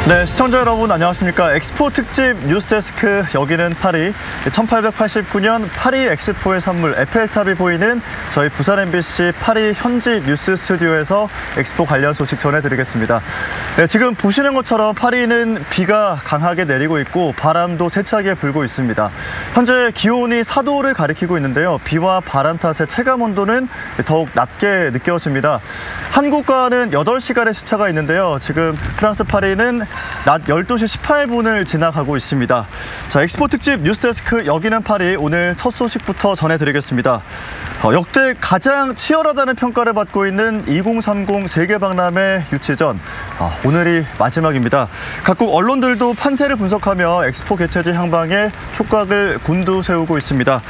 네, 시청자 여러분 안녕하십니까. 엑스포 특집 뉴스데스크, 여기는 파리. 1889년 파리 엑스포의 선물 에펠탑이 보이는 저희 부산 MBC 파리 현지 뉴스 스튜디오에서 엑스포 관련 소식 전해드리겠습니다. 네, 지금 보시는 것처럼 파리는 비가 강하게 내리고 있고 바람도 세차게 불고 있습니다. 현재 기온이 4도를 가리키고 있는데요. 비와 바람 탓에 체감 온도는 더욱 낮게 느껴집니다. 한국과는 8시간의 시차가 있는데요. 지금 프랑스 파리는 낮 12시 18분을 지나가고 있습니다. 자, 엑스포 특집 뉴스데스크 여기는 파리, 오늘 첫 소식부터 전해드리겠습니다. 역대 가장 치열하다는 평가를 받고 있는 2030 세계박람회 유치전, 오늘이 마지막입니다. 각국 언론들도 판세를 분석하며 엑스포 개최지 향방에 촉각을 곤두세우고 있습니다.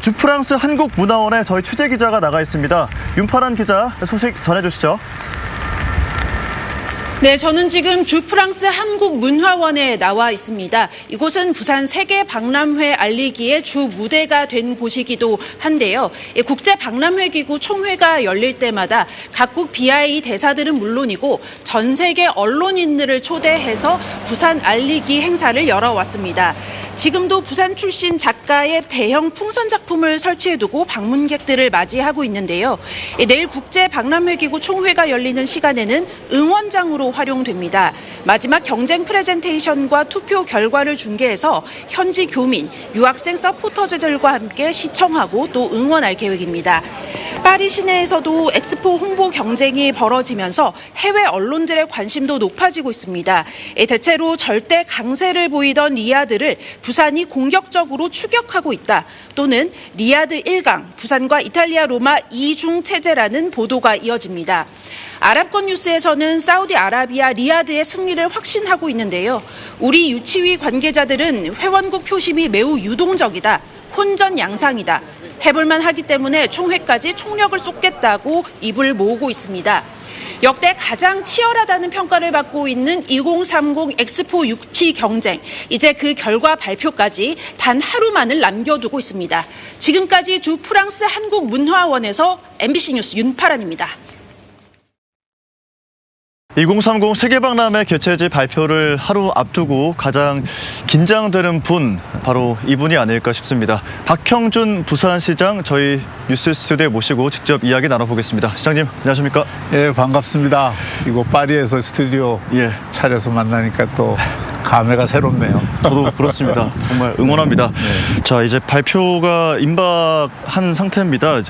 주프랑스 한국문화원에 저희 취재기자가 나가 있습니다. 윤파란 기자, 소식 전해주시죠. 네, 저는 지금 주프랑스 한국문화원에 나와 있습니다. 이곳은 부산 세계박람회 알리기의 주 무대가 된 곳이기도 한데요. 국제박람회기구 총회가 열릴 때마다 각국 BI 대사들은 물론이고 전 세계 언론인들을 초대해서 부산 알리기 행사를 열어왔습니다. 지금도 부산 출신 작가의 대형 풍선 작품을 설치해두고 방문객들을 맞이하고 있는데요. 내일 국제박람회기구 총회가 열리는 시간에는 응원장으로 활용됩니다. 마지막 경쟁 프레젠테이션과 투표 결과를 중계해서 현지 교민, 유학생 서포터즈들과 함께 시청하고 또 응원할 계획입니다. 파리 시내에서도 엑스포 홍보 경쟁이 벌어지면서 해외 언론들의 관심도 높아지고 있습니다. 대체로 절대 강세를 보이던 리야드를 부산이 공격적으로 추격하고 있다, 또는 리야드 1강, 부산과 이탈리아 로마 2중 체제라는 보도가 이어집니다. 아랍권 뉴스에서는 사우디아라비아 리야드의 승리를 확신하고 있는데요. 우리 유치위 관계자들은 회원국 표심이 매우 유동적이다, 혼전양상이다, 해볼만 하기 때문에 총회까지 총력을 쏟겠다고 입을 모으고 있습니다. 역대 가장 치열하다는 평가를 받고 있는 2030 엑스포 유치 경쟁, 이제 그 결과 발표까지 단 하루만을 남겨두고 있습니다. 지금까지 주 프랑스 한국문화원에서 MBC 뉴스 윤파란입니다. 2030 세계박람회 개최지 발표를 하루 앞두고 가장 긴장되는 분, 바로 이분이 아닐까 싶습니다. 박형준 부산시장, 저희 뉴스 스튜디오에 모시고 직접 이야기 나눠보겠습니다. 시장님, 안녕하십니까? 예, 반갑습니다. 이곳 파리에서 스튜디오 차려서 만나니까 또 감회가 새롭네요. 저도 그렇습니다. 정말 응원합니다. 네. 자, 이제 발표가 임박한 상태입니다.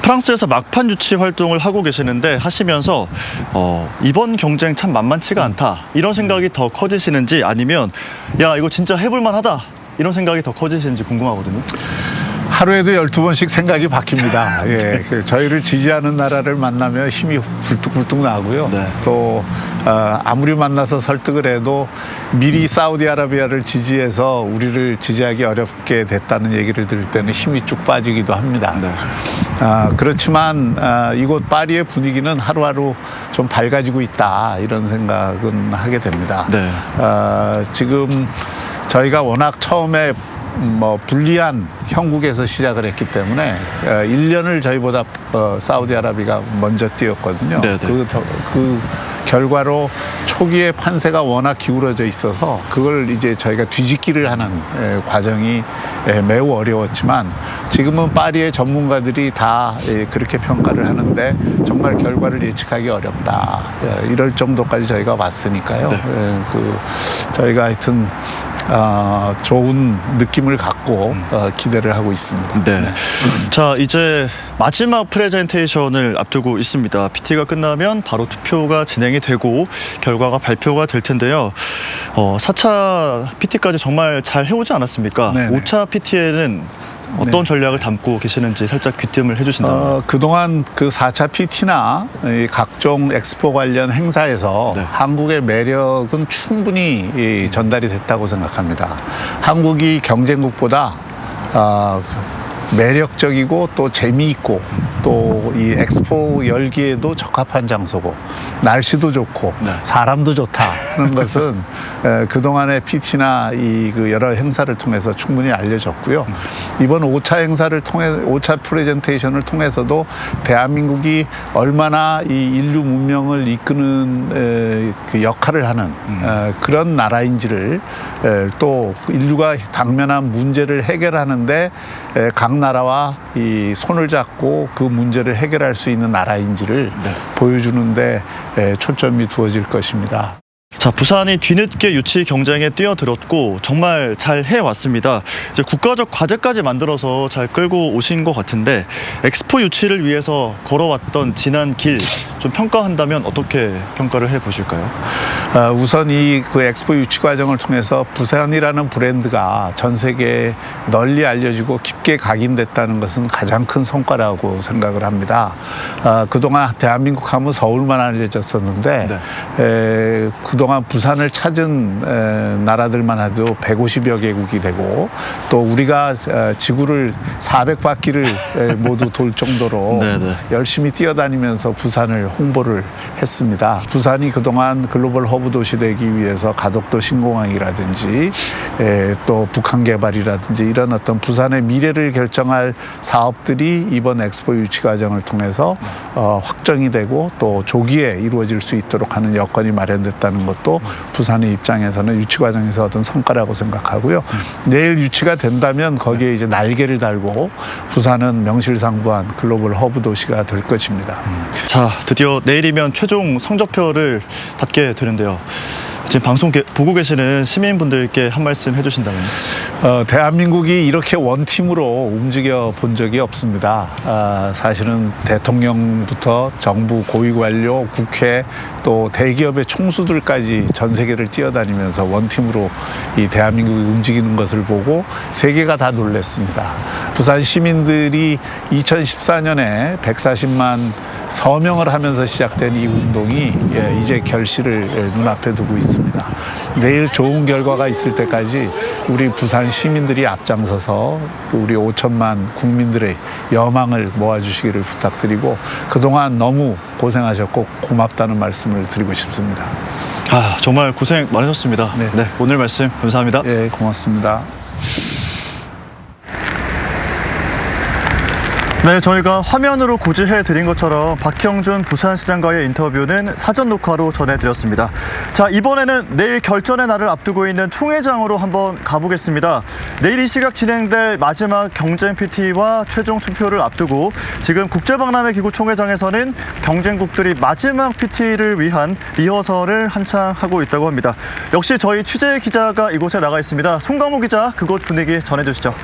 프랑스에서 막판 유치 활동을 하고 계시는데, 하시면서 이번 경쟁 참 만만치가 않다, 이런 생각이 더 커지시는지, 아니면 야, 이거 진짜 해볼만 하다, 이런 생각이 더 커지시는지 궁금하거든요. 하루에도 12번씩 생각이 바뀝니다. 예, 저희를 지지하는 나라를 만나면 힘이 불뚝불뚝 나고요. 네. 또 아무리 만나서 설득을 해도 미리 사우디아라비아를 지지해서 우리를 지지하기 어렵게 됐다는 얘기를 들을 때는 힘이 쭉 빠지기도 합니다. 네. 그렇지만 이곳 파리의 분위기는 하루하루 좀 밝아지고 있다, 이런 생각은 하게 됩니다. 네. 지금 저희가 워낙 처음에 불리한 형국에서 시작을 했기 때문에 1년을 저희보다 사우디아라비아가 먼저 뛰었거든요. 그 결과로 초기에 판세가 워낙 기울어져 있어서 그걸 이제 저희가 뒤집기를 하는 과정이 매우 어려웠지만, 지금은 파리의 전문가들이 다 그렇게 평가를 하는데 정말 결과를 예측하기 어렵다, 이럴 정도까지 저희가 왔으니까요. 네. 저희가 하여튼 좋은 느낌을 갖고 기대를 하고 있습니다. 네. 자, 이제 마지막 프레젠테이션을 앞두고 있습니다. PT가 끝나면 바로 투표가 진행이 되고 결과가 발표가 될 텐데요. 4차 PT까지 정말 잘 해오지 않았습니까? 네네. 5차 PT에는 어떤 전략을 담고 계시는지 살짝 귀띔을 해주신다면. 그동안 그 4차 PT나 각종 엑스포 관련 행사에서 한국의 매력은 충분히 전달이 됐다고 생각합니다. 한국이 경쟁국보다 매력적이고 또 재미있고 또 이 엑스포 열기에도 적합한 장소고 날씨도 좋고 사람도 좋다, 하는 것은 그동안의 PT나 그 여러 행사를 통해서 충분히 알려졌고요. 이번 5차 행사를 통해 5차 프레젠테이션을 통해서도 대한민국이 얼마나 이 인류 문명을 이끄는 그 역할을 하는 그런 나라인지를 또 인류가 당면한 문제를 해결하는데 각 나라와 이 손을 잡고 그 문제를 해결할 수 있는 나라인지를 보여주는데 초점이 두어질 것입니다. 자, 부산이 뒤늦게 유치 경쟁에 뛰어들었고 정말 잘 해왔습니다. 이제 국가적 과제까지 만들어서 잘 끌고 오신 것 같은데 엑스포 유치를 위해서 걸어왔던 지난 길 좀 평가한다면 어떻게 평가를 해보실까요? 우선 그 엑스포 유치 과정을 통해서 부산이라는 브랜드가 전 세계에 널리 알려지고 깊게 각인됐다는 것은 가장 큰 성과라고 생각을 합니다. 그동안 대한민국 하면 서울만 알려졌었는데 그동안 부산을 찾은 나라들만 해도 150여 개국이 되고 또 우리가 지구를 400바퀴를 모두 돌 정도로 열심히 뛰어다니면서 부산을 홍보를 했습니다. 부산이 그동안 글로벌 허브 도시 되기 위해서 가덕도 신공항이라든지 또 북한 개발이라든지 이런 어떤 부산의 미래를 결정할 사업들이 이번 엑스포 유치 과정을 통해서 확정이 되고 또 조기에 이루어질 수 있도록 하는 여건이 마련됐다는 것도 부산의 입장에서는 유치 과정에서 얻은 성과라고 생각하고요. 내일 유치가 된다면 거기에 이제 날개를 달고 부산은 명실상부한 글로벌 허브 도시가 될 것입니다. 자, 드디어 내일이면 최종 성적표를 받게 되는데요. 지금 방송 보고 계시는 시민분들께 한 말씀 해주신다면? 대한민국이 이렇게 원팀으로 움직여 본 적이 없습니다. 사실은 대통령부터 정부 고위관료, 국회 또 대기업의 총수들까지 전 세계를 뛰어다니면서 원팀으로 이 대한민국이 움직이는 것을 보고 세계가 다 놀랐습니다. 부산 시민들이 2014년에 140만 서명을 하면서 시작된 이 운동이 이제 결실을 눈앞에 두고 있습니다. 내일 좋은 결과가 있을 때까지 우리 부산 시민들이 앞장서서 우리 5천만 국민들의 여망을 모아주시기를 부탁드리고 그동안 너무 고생하셨고 고맙다는 말씀을 드리고 싶습니다. 정말 고생 많으셨습니다. 네, 오늘 말씀 감사합니다. 네, 고맙습니다. 네, 저희가 화면으로 고지해 드린 것처럼 박형준 부산시장과의 인터뷰는 사전 녹화로 전해드렸습니다. 자, 이번에는 내일 결전의 날을 앞두고 있는 총회장으로 한번 가보겠습니다. 내일 이 시각 진행될 마지막 경쟁 PT와 최종 투표를 앞두고 지금 국제박람회 기구 총회장에서는 경쟁국들이 마지막 PT를 위한 리허설을 한창 하고 있다고 합니다. 역시 저희 취재 기자가 이곳에 나가 있습니다. 송강호 기자, 그곳 분위기 전해주시죠.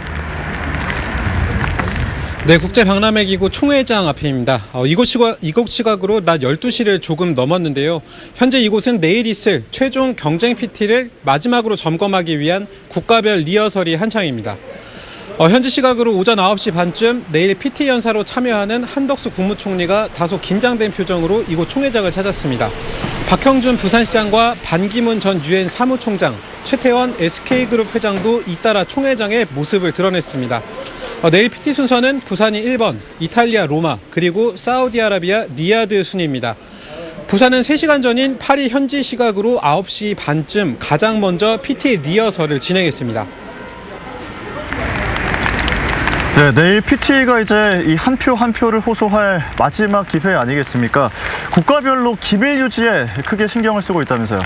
네, 국제박람회기구 총회장 앞입니다. 이곳 시각으로 낮 12시를 조금 넘었는데요. 현재 이곳은 내일 있을 최종 경쟁 PT를 마지막으로 점검하기 위한 국가별 리허설이 한창입니다. 현지 시각으로 오전 9시 반쯤 내일 PT 연사로 참여하는 한덕수 국무총리가 다소 긴장된 표정으로 이곳 총회장을 찾았습니다. 박형준 부산시장과 반기문 전 유엔 사무총장, 최태원 SK그룹 회장도 잇따라 총회장의 모습을 드러냈습니다. 내일 PT 순서는 부산이 1번, 이탈리아 로마, 그리고 사우디아라비아 리야드 순입니다. 부산은 3시간 전인 파리 현지 시각으로 9시 반쯤 가장 먼저 PT 리허설을 진행했습니다. 네, 내일 PT가 이제 이 한 표 한 표를 호소할 마지막 기회 아니겠습니까? 국가별로 기밀 유지에 크게 신경을 쓰고 있다면서요?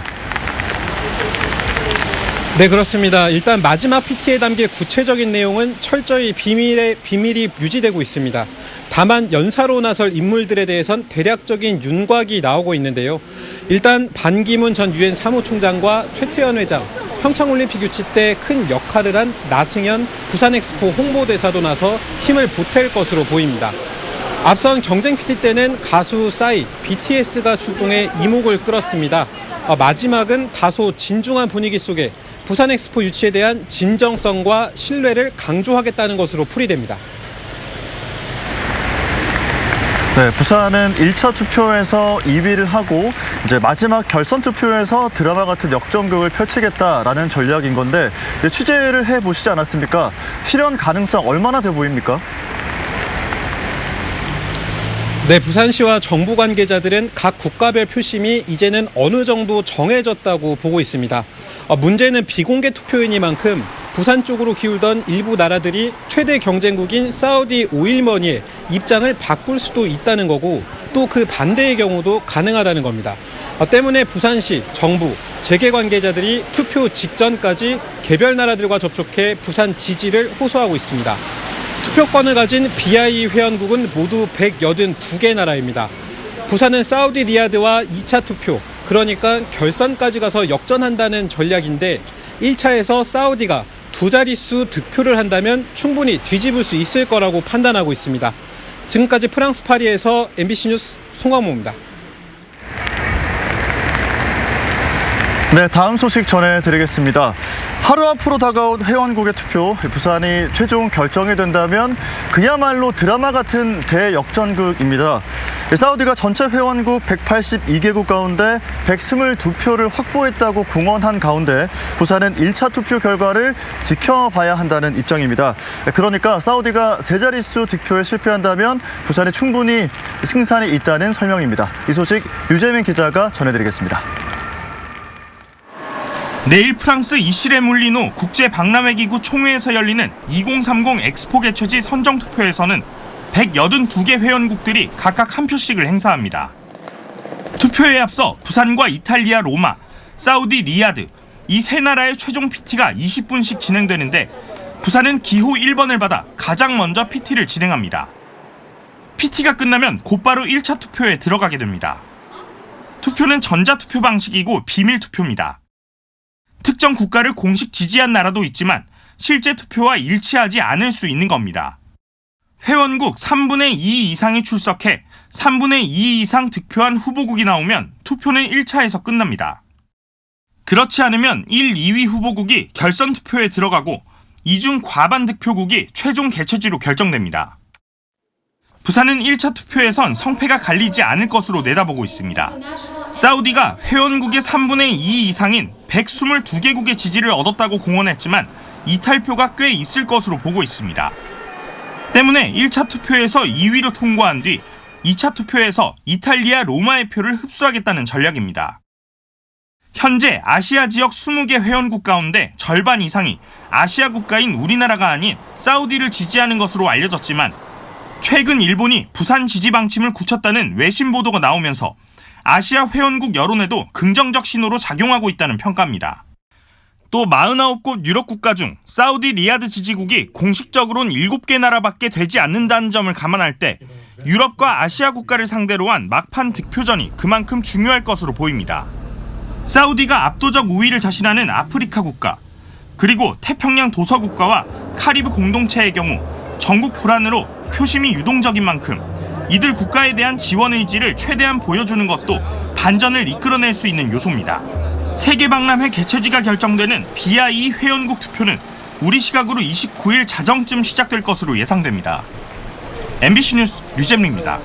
네, 그렇습니다. 일단 마지막 PT에 담길 구체적인 내용은 철저히 비밀이 유지되고 있습니다. 다만 연사로 나설 인물들에 대해선 대략적인 윤곽이 나오고 있는데요. 일단 반기문 전 유엔 사무총장과 최태원 회장, 평창올림픽 유치 때 큰 역할을 한 나승현 부산엑스포 홍보대사도 나서 힘을 보탤 것으로 보입니다. 앞선 경쟁 PT 때는 가수 싸이, BTS가 출동해 이목을 끌었습니다. 마지막은 다소 진중한 분위기 속에 부산엑스포 유치에 대한 진정성과 신뢰를 강조하겠다는 것으로 풀이됩니다. 네, 부산은 1차 투표에서 2위를 하고 이제 마지막 결선 투표에서 드라마 같은 역전극을 펼치겠다라는 전략인 건데 취재를 해보시지 않았습니까? 실현 가능성 얼마나 돼 보입니까? 네, 부산시와 정부 관계자들은 각 국가별 표심이 이제는 어느 정도 정해졌다고 보고 있습니다. 문제는 비공개 투표이니만큼 부산 쪽으로 기울던 일부 나라들이 최대 경쟁국인 사우디 오일머니의 입장을 바꿀 수도 있다는 거고 또 그 반대의 경우도 가능하다는 겁니다. 때문에 부산시, 정부, 재계 관계자들이 투표 직전까지 개별 나라들과 접촉해 부산 지지를 호소하고 있습니다. 투표권을 가진 BIE 회원국은 모두 182개 나라입니다. 부산은 사우디 리야드와 2차 투표, 그러니까 결선까지 가서 역전한다는 전략인데 1차에서 사우디가 두 자릿수 득표를 한다면 충분히 뒤집을 수 있을 거라고 판단하고 있습니다. 지금까지 프랑스 파리에서 MBC 뉴스 송광모입니다. 네, 다음 소식 전해드리겠습니다. 하루 앞으로 다가온 회원국의 투표, 부산이 최종 결정이 된다면 그야말로 드라마 같은 대역전극입니다. 사우디가 전체 회원국 182개국 가운데 122표를 확보했다고 공언한 가운데 부산은 1차 투표 결과를 지켜봐야 한다는 입장입니다. 그러니까 사우디가 세 자릿수 득표에 실패한다면 부산에 충분히 승산이 있다는 설명입니다. 이 소식 유재민 기자가 전해드리겠습니다. 내일 프랑스 이실에 물린 후 국제박람회기구 총회에서 열리는 2030 엑스포 개최지 선정투표에서는 182개 회원국들이 각각 한 표씩을 행사합니다. 투표에 앞서 부산과 이탈리아 로마, 사우디 리야드 이 세 나라의 최종 PT가 20분씩 진행되는데 부산은 기호 1번을 받아 가장 먼저 PT를 진행합니다. PT가 끝나면 곧바로 1차 투표에 들어가게 됩니다. 투표는 전자투표 방식이고 비밀투표입니다. 특정 국가를 공식 지지한 나라도 있지만 실제 투표와 일치하지 않을 수 있는 겁니다. 회원국 3분의 2 이상이 출석해 3분의 2 이상 득표한 후보국이 나오면 투표는 1차에서 끝납니다. 그렇지 않으면 1, 2위 후보국이 결선 투표에 들어가고 이중 과반 득표국이 최종 개최지로 결정됩니다. 부산은 1차 투표에선 성패가 갈리지 않을 것으로 내다보고 있습니다. 사우디가 회원국의 3분의 2 이상인 122개국의 지지를 얻었다고 공언했지만 이탈표가 꽤 있을 것으로 보고 있습니다. 때문에 1차 투표에서 2위로 통과한 뒤 2차 투표에서 이탈리아 로마의 표를 흡수하겠다는 전략입니다. 현재 아시아 지역 20개 회원국 가운데 절반 이상이 아시아 국가인 우리나라가 아닌 사우디를 지지하는 것으로 알려졌지만 최근 일본이 부산 지지 방침을 굳혔다는 외신 보도가 나오면서 아시아 회원국 여론에도 긍정적 신호로 작용하고 있다는 평가입니다. 또 49곳 유럽 국가 중 사우디 리야드 지지국이 공식적으로는 7개 나라밖에 되지 않는다는 점을 감안할 때 유럽과 아시아 국가를 상대로 한 막판 득표전이 그만큼 중요할 것으로 보입니다. 사우디가 압도적 우위를 자신하는 아프리카 국가, 그리고 태평양 도서 국가와 카리브 공동체의 경우 전국 불안으로 표심이 유동적인 만큼 이들 국가에 대한 지원 의지를 최대한 보여주는 것도 반전을 이끌어낼 수 있는 요소입니다. 세계박람회 개최지가 결정되는 BIE 회원국 투표는 우리 시각으로 29일 자정쯤 시작될 것으로 예상됩니다. MBC 뉴스 류잼리입니다.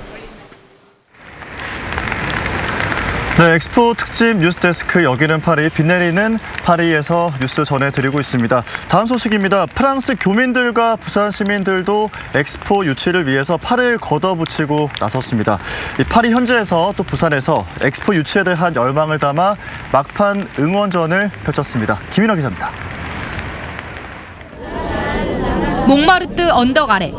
네, 엑스포 특집 뉴스데스크 여기는 파리, 비 내리는 파리에서 뉴스 전해드리고 있습니다. 다음 소식입니다. 프랑스 교민들과 부산 시민들도 엑스포 유치를 위해서 팔을 걷어붙이고 나섰습니다. 이 파리 현지에서 또 부산에서 엑스포 유치에 대한 열망을 담아 막판 응원전을 펼쳤습니다. 김인호 기자입니다. 몽마르트 언덕 아래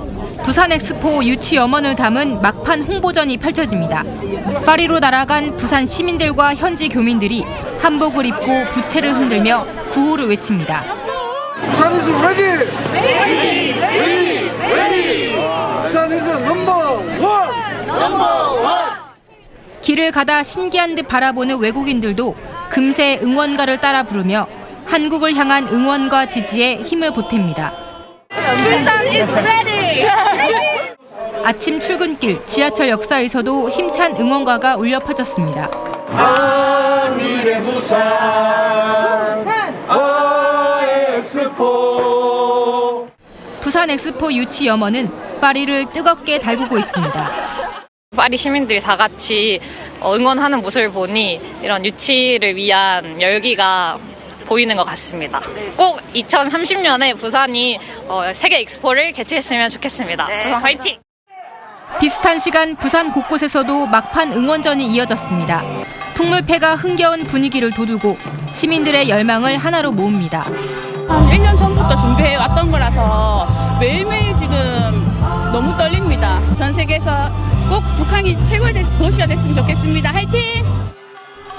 부산 엑스포 유치 염원을 담은 막판 홍보전이 펼쳐집니다. 파리로 날아간 부산 시민들과 현지 교민들이 한복을 입고 부채를 흔들며 구호를 외칩니다. 부산 is ready! Ready! Ready! Ready! 부산 is number one! Number one! 길을 가다 신기한 듯 바라보는 외국인들도 금세 응원가를 따라 부르며 한국을 향한 응원과 지지에 힘을 보탭니다. 부산 is ready! 아침 출근길, 지하철 역사에서도 힘찬 응원가가 울려 퍼졌습니다. 부산 엑스포 유치 염원은 파리를 뜨겁게 달구고 있습니다. 파리 시민들이 다 같이 응원하는 모습을 보니 이런 유치를 위한 열기가 보이는 것 같습니다. 꼭 2030년에 부산이 세계 엑스포를 개최했으면 좋겠습니다. 부산 화이팅! 비슷한 시간 부산 곳곳에서도 막판 응원전이 이어졌습니다. 풍물패가 흥겨운 분위기를 돋우고 시민들의 열망을 하나로 모읍니다. 한 1년 전부터 준비해 왔던 거라서 매일매일 지금 너무 떨립니다. 전 세계에서 꼭 북한이 최고의 도시가 됐으면 좋겠습니다. 화이팅!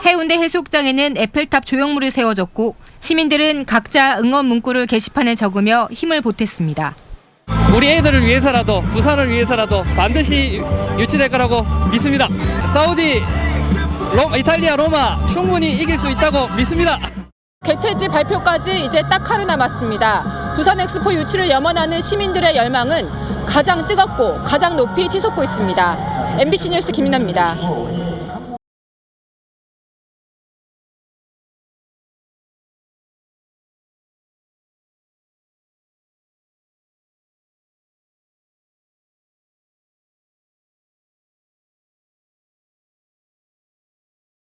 해운대 해수욕장에는 에펠탑 조형물이 세워졌고 시민들은 각자 응원 문구를 게시판에 적으며 힘을 보탰습니다. 우리 애들을 위해서라도 부산을 위해서라도 반드시 유치될 거라고 믿습니다. 사우디, 이탈리아, 로마 충분히 이길 수 있다고 믿습니다. 개최지 발표까지 이제 딱 하루 남았습니다. 부산 엑스포 유치를 염원하는 시민들의 열망은 가장 뜨겁고 가장 높이 치솟고 있습니다. MBC 뉴스 김민아입니다.